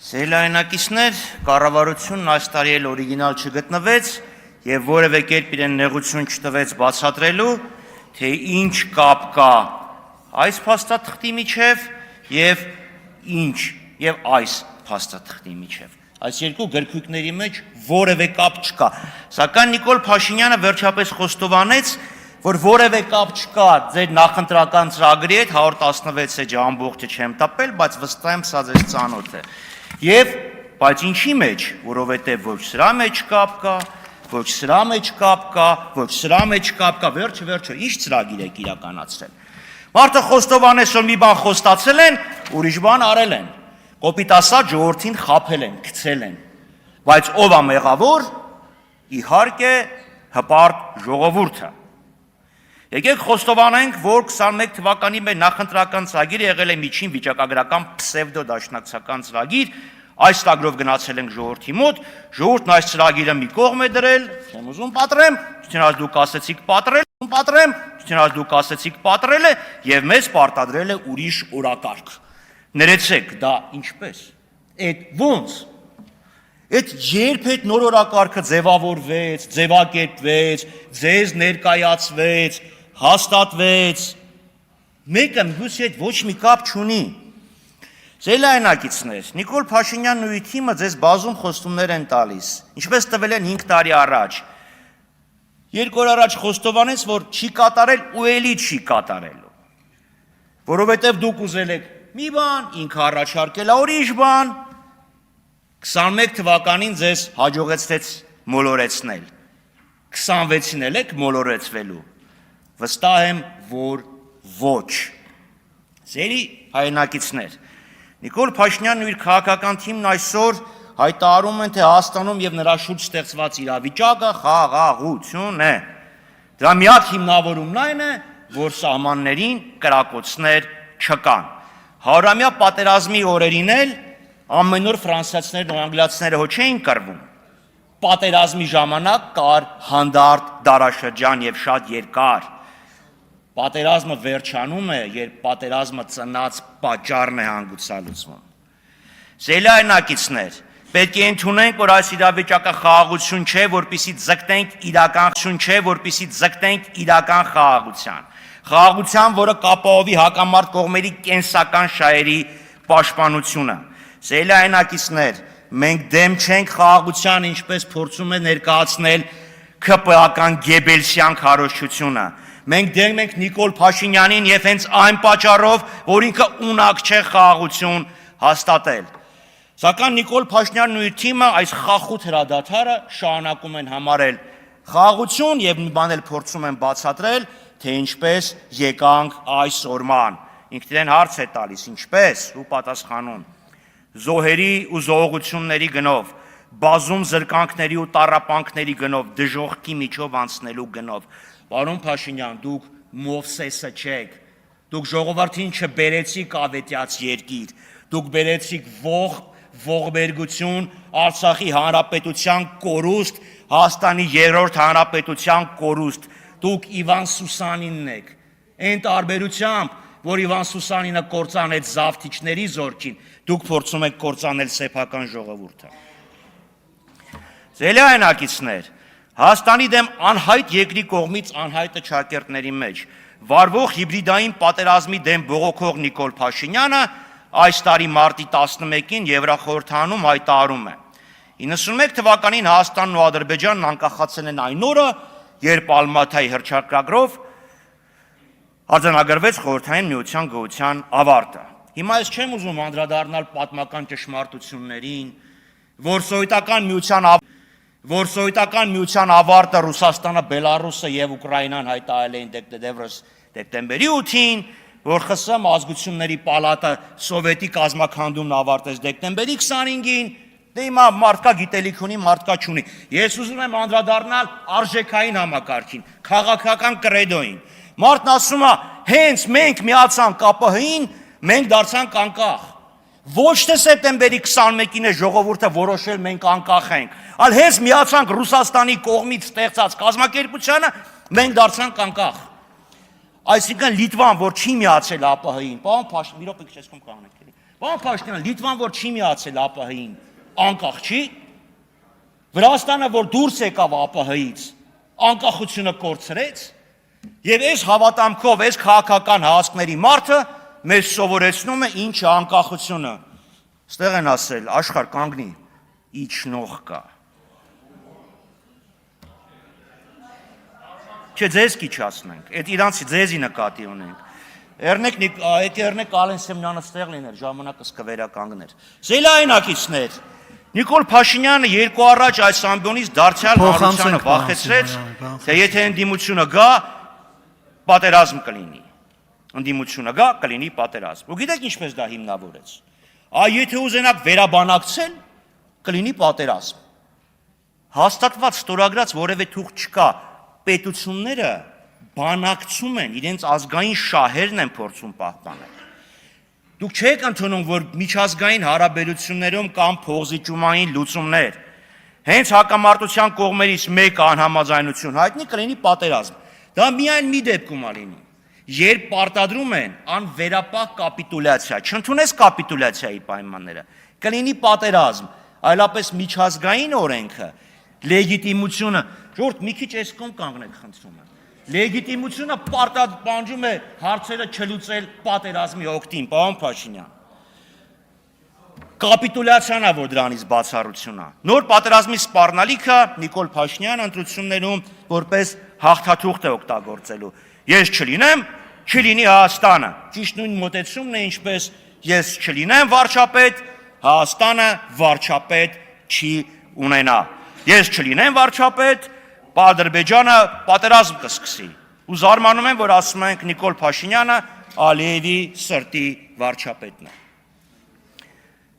Սիրելիներ, կառավարությունն այս տարի էլ օրիգինալ չգտնվեց եւ որևէ կերպ իրեն նեղություն չտվեց բացատրելու, թե ինչ կապ կա այս փաստաթղթի միջև եւ ինչ եւ այս փաստաթղթի միջև։ Այս երկու գրքույկների մեջ որևէ կապ չկա։ Սակայն Նիկոլ Փաշինյանը վերջապես խոստովանեց, որ որևէ կապ չկա ձեր նախընտրական ծրագրի հետ 116 էջ ամբողջը չեմ տապել, բայց վստահ եմ սա ձեզ ծանոթ է։ Եվ բայց ինչի մեջ, որովհետև ոչ սրա մեջ կապ կա, ոչ սրա մեջ կապ կա, ոչ սրա մեջ կապ կա, վերջը ինչ ծրագիր եք իրականացրել։ Մարդը խոստովանեց, որ մի բան խոստացել են, ուրիշ բան արել են։ Կոպիտ ասած ժողովրդին խաբել են, գցել են։ Բայց ով է մեղավոր, իհարկե հպարտ ժողովուրդը։ Եկեք խոստովանենք, որ 21 թվականի մեր նախընտրական ծրագիրը եղել է միջին վիճակագրական պսևդո-դաշնակցական ծրագիր, այս ծրագրով գնացել ենք ժողովրդի մոտ, ժողովուրդն այս ծրագիրը մի կողմ է դրել, չեմ ուզում պատռեմ, չնայած դուք ասեցիք դուք ասեցիք պատռել է եւ մեզ պարտադրել է ուրիշ օրակարգ։ Ներեցեք, դա ինչպես։ Այդ ոնց։ Այդ երբ այդ նոր օրակարգը ձևավորվեց, ձևակերպվեց, ձեզ ներկայացվեց, հաստատվեց, մեկը մյուսի հետ ոչ մի կապ չունի։ Սիրելիներ, Նիկոլ Փաշինյանն ու իր թիմը ձեզ բազում խոստումներ են տալիս, ինչպես տվել են 5 տարի առաջ։ 2 օր առաջ խոստովանեց, որ չի կատարել ու էլի չի կատարելու։ Որովհետև դուք ուզել եք մի բան, ինքը առաջարկել է ուրիշ բան, 21 թվականին ձեզ հաջողեցրեց մոլորեցնել, 26-ին էլ եք մոլորեցվելու, վստահ եմ, որ ոչ։ Սերի հայրենակիցներ, Նիկոլ Փաշինյանն ու իր քաղաքական թիմն այսօր հայտարարում են, թե Հայաստանում եւ նրա շուրջ ստեղծված իրավիճակը խաղաղություն է։ Դրա միակ հիմնավորումն այն է, որ սահմաններին կրակոցներ չկան։ Հարյուրամյա պատերազմի օրերին էլ ամեն օր ֆրանսիացիներն ու անգլիացիները հո չէին կռվում։ Պատերազմի ժամանակ կար հանդարտ դարաշրջան եւ շատ երկար։ Պատերազմը վերջանում է, երբ պատերազմը ծնած պատճառն է հանգուցալուծվում։ Սիրելիներ, պետք է ընդունենք, որ այս իրավիճակը խաղաղություն չէ, որպեսզի ձգտենք իրական խաղաղության։ Խաղաղության, որը կապահովի հակամարտ կողմերի կենսական շահերի պաշտպանությունը։ Սիրելիներ, մենք դեմ չենք խաղաղության, ինչպես փորձում է ներկայացնել ՔՊԱ-ական Գեբելսյան քարոզչությունը։ Մենք դեմ ենք Նիկոլ Փաշինյանին եւ հենց այն պատճառով, որ ինքը ունակ չէ խաղաղություն հաստատել։ Սակայն Նիկոլ Փաշինյանն ու իր թիմը այս խախուտ հրադադարը շարունակում են համարել խաղաղություն եւ մի բան էլ փորձում են բացատրել, թե ինչպես եկանք այս օրման։ Ինքնին հարց է տալիս, ինչպես ու պատասխանում։ Զոհերի ու զոհողությունների գնով, բազում զրկանքների ու տառապանքների գնով, դժոխքի միջով անցնելու գնով։ Պարոն Փաշինյան, դուք Մովսեսը չեք, դուք ժողովրդին չբերեցիք ավետյաց երկիր, դուք բերեցիք ողբերգություն, Արցախի հանրապետության կորուստ, Հայաստանի երրորդ հանրապետության կորուստ, դուք Իվան Սուսանինն եք, այն տարբերությամբ, որ Իվան Սուսանինը կործանեց զավթիչների զորքին, դուք փորձում եք կործանել սեփական ժողովուրդը։ Սիրելիներ, Հայաստանի դեմ անհայտ երկրի կողմից անհայտը ճակերտների մեջ վարվող հիբրիդային պատերազմի դեմ բողոքող Նիկոլ Փաշինյանը այս տարի մարտի 11-ին Եվրախորհրդանում հայտարարում է. 91 թվականին Հայաստանն ու Ադրբեջանն անկախացել են այն օրը, երբ Ալմաթայի հռչակագրով արձանագրվեց Խորհրդային Միության գոյության ավարտը։ Հիմա ես չեմ ուզում անդրադառնալ պատմական ճշմարտություններին, որ Սովետական Միության ավարտը Ռուսաստանը, Բելարուսը եւ Ուկրաինան հայտարարել էին դեկտեմբերի 8-ին, որ ԽՍՀՄ ազգությունների պալատը սովետի կազմաքանդումն ավարտեց դեկտեմբերի 25-ին, դե հիմա մարդկա գիտելիք ունի, մարդկա չունի։ Ես ուզում եմ անդրադառնալ արժեքային համակարգին, քաղաքական կրեդոյին։ Մարդն ասում է, հենց մենք միացանք ԿՊՀ-ին, մենք դարձանք անկախ։ Ոչ թե սեպտեմբերի 21-ին է ժողովուրդը որոշել մենք անկախ ենք, այլ հենց միացանք Ռուսաստանի կողմից ստեղծած կազմակերպությանը, մենք դարձանք անկախ։ Այսինքն Լիտվան, որ չի միացել ԱՊՀ-ին, պարոն Փաշինյան, մի րոպե քիչ եսքում կանենք էլի։ Պարոն Փաշինյան, Լիտվան որ չի միացել ԱՊՀ-ին, անկախ չի։ Վրաստանը որ դուրս եկավ ԱՊՀ-ից, անկախությունը կորցրեց, եւ այս հավատամքով, այս քաղաքական հասկների մարդը մեզ սովորեցնում է ինչ է անկախությունը։ Ստեղ են ասել, աշխարհ կանգնի, իջնող կա։ Չէ, ձեզ կիչացնենք, այդ իրանցի ձեզի նկատի ունենք։ Երնեք Ալեն Սեմյանը ստեղ լիներ, ժամանակս կվերականգներ։ Զելայնակիցներ, Նիկոլ Փաշինյանը երկու առաջ այս ամբիոնից դարձյալ հանրությանը վախեցրեց, թե եթե ընդդիմությունը գա, պատերազմ կլինի։ Ընդդիմությունը գա, կլինի պատերազմ։ Ու գիտեք ինչպես դա հիմնավորեց։ Եթե ուզենաք վերաբանակցել, կլինի պատերազմ։ Հաստատված ստորագրած որևէ թուղթ չկա, պետությունները բանակցում են, իրենց ազգային շահերն են փորձում պահպանել։ Դուք չեք ընդունում, որ միջազգային հարաբերություններում կան փոխզիջումային լուծումներ։ Հենց հակամարտության կողմերից մեկը անհամաձայնություն հայտնի կլինի պատերազմ։ Դա միայն մի դեպքում է լինում, երբ պարտադրում են անվերապահ կապիտուլյացիա, չընդունես կապիտուլյացիայի պայմանները, կլինի պատերազմ, այլապես միջազգային օրենքը, լեգիտիմությունը, ժողովուրդ մի քիչ այս կողմ կանգնեք խնդրում եմ։ Լեգիտիմությունը պարտադպանջում է հարցերը չլուծել պատերազմի օգտին, պարոն Փաշինյան։ Կապիտուլյացիան է, որ դրանից բացառություն է։ Նոր պատերազմի սպառնալիքը Նիկոլ Փաշինյանը ընտրություններում որպես հաղթաթուղթ է օգտագործելու։ Ես չլինեմ, չլինի Հայաստանը։ Ճիշտ նույն մոտեցումն է, ինչպես ես չլինեմ վարչապետ, Հայաստանը վարչապետ չի ունենա։ Ես չլինեմ վարչապետ, Ադրբեջանը պատերազմ կսկսի։ Ու զարմանում եմ, որ ասում ենք Նիկոլ Փաշինյանը Ալիևի սրտի վարչապետն է։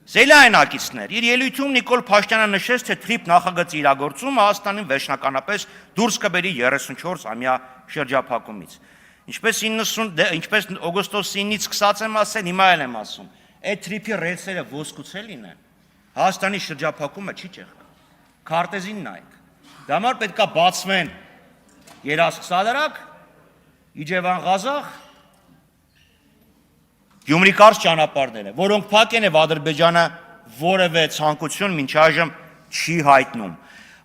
Զելայնակիցներ, իր ելույթում Նիկոլ Փաշինյանը նշեց, թե թրիփ նախագծի իրագործումը Հայաստանին վերջնականապես դուրս կբերի 34-ամյա շրջափակումից։ Ինչպես օգոստոս 9-ից սկսած եմ ասել, հիմա էլ եմ ասում, այդ թրիփի ռելսերը ոսկուցել լինեն, Հայաստանի շրջափակումը չի ճեղք։ Քարտեզին նայեք։ Դա համար պետք է բացվեն Երասք-Սադարակ, Իջևան Ղազախ, Գյումրի կարճ ճանապարհները, որոնք փակ են եւ Ադրբեջանը որևէ ցանկություն մինչ այժմ չի հայտնում։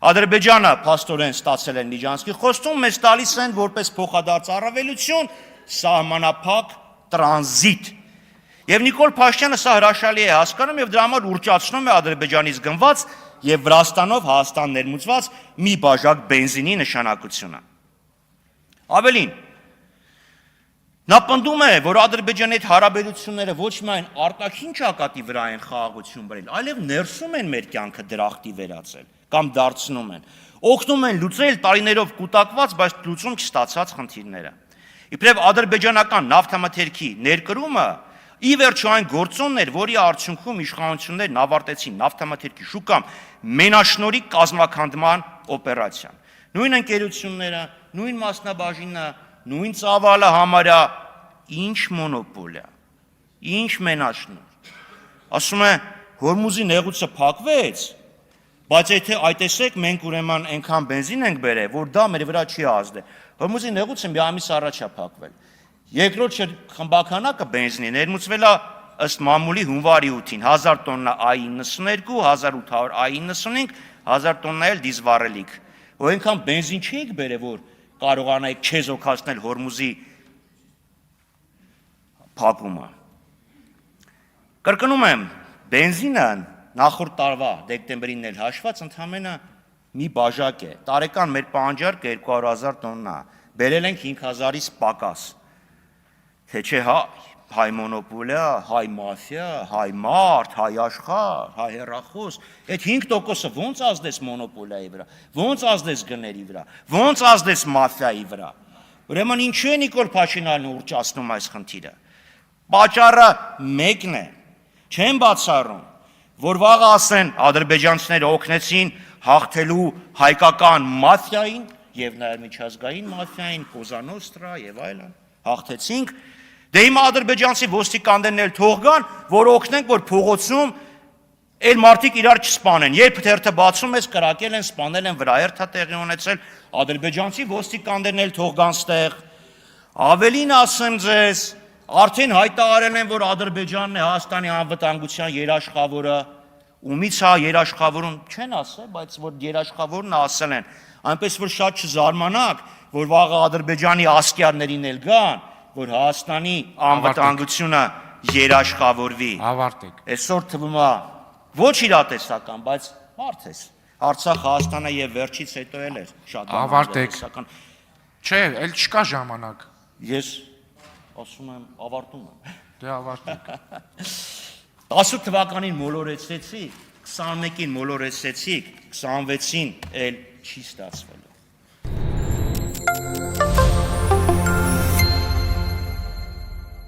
Ադրբեջանը փաստորեն ստացել են Միջանցքի խոստում, մեզ տալիս են որպես փոխադարձ առավելություն սահմանափակ տրանզիտ։ Եվ Նիկոլ Փաշինյանը սա հրաշալի է հասկանում եւ դրա համար ուրճացնում է Ադրբեջանից գնված եւ Վրաստանով Հայաստան ներմուծված մի բաժակ բենզինի նշանակությունը։ Ավելին, նա պնդում է, որ Ադրբեջանի հետ հարաբերությունները ոչ միայն արտաքին ճակատի վրա են խաղաղություն բերել, այլև ներսում են մեր կյանքը դրախտի վերածել կամ դարձնում են, օգնում են լուծել տարիներով կուտակված, բայց լուծում չստացած խնդիրները։ Իբրև ադրբեջանական նավթամթերքի ներկրումը ի վերջո այն գործոնն էր, որի արդյունքում իշխանություններն ավարտեցին նավթամթերքի շուկամ մենաշնորհի կազմաքանդման օպերացիան։ Նույն ընկերությունները, նույն մասնաբաժինը, նույն ծավալը համարյա ինչ մոնոպոլիա, ինչ մենաշնորհ։ Ասում է Հորմուզի նեղուցը փակվեց, բայց եթե այտեսեք մենք ուրեմն այնքան բենզին ենք բերել, որ դա մեր վրա չի ազդել։ Հորմուզի նեղուցը մի ամիս առաջ է փակվել։ Երկրորդ խմբականակը բենզինի ներմուծվել է ըստ մամուլի հունվարի 8-ին 1000 տոննա I92, 1800 I95, 1000 տոննա էլ դիզվառելիք։ Ու այնքան բենզին չէիք բերել, որ կարողանայիք չեզոքացնել Հորմուզի փակումը։ Կրկնում եմ, բենզինը նախորդ տարվա դեկտեմբերին էլ հաշված ընդամենը մի բաժակ է։ Տարեկան մեր պահանջարկը 200,000 տոննա։ Բերել ենք 5000-ից պակաս։ Թե չէ հայ մոնոպոլիա, հայ մաֆիա, հայ մարդ, հայ աշխարհ, հայ հեռախոս, այդ 5%-ը ո՞նց ազդեց մոնոպոլիայի վրա, ո՞նց ազդեց գների վրա, ո՞նց ազդեց մաֆիայի վրա։ Ուրեմն ինչու է Նիկոլ Փաշինյանը ուրճացնում այս խնդիրը։ Պատճառը մեկն է, չեն բացառում, որ վաղը ասեն ադրբեջանցիները օգնեցին հաղթելու հայկական մաֆիային եւ նաեւ միջազգային մաֆիային, Կոզա Նոստրա եւ այլն, հաղթեցինք։ Դե հիմա ադրբեջանցի ոստիկաններն էլ թող գան, որ օգնենք, որ փողոցում այլ մարդիկ իրար չսպանեն։ Երբ թերթը բացում ես, կրակել են, սպանել են, վրաերթա տեղի ունեցել, ադրբեջանցի ոստիկաններն էլ թող գան ստեղ։ Ավելին ասեմ ձեզ, Արդեն հայտարարել են, որ Ադրբեջանն է Հայաստանի անվտանգության երաշխավորը, ումից է երաշխավորում, չեն ասել, բայց որ երաշխավորն ասել են, այնպես որ շատ չզարմանաք, որ վաղը Ադրբեջանի ասկյարներին էլ գան, որ Հայաստանի անվտանգությունը երաշխավորվի։ Ավարտեք։ Այսօր թվում է ոչ իրատեսական, բայց մարդ ես։ Արցախ Հայաստանը եւ վերջից հետո էլ էր շատ Ավարտեք։ Չէ, էլ չկա ժամանակ։ Ես ասում եմ, ավարտում եմ։ Դե ավարտեք։ 10 թվականին մոլորեցեցի, 21-ին մոլորեցեցիք, 26-ին էլ չի ստացվելու։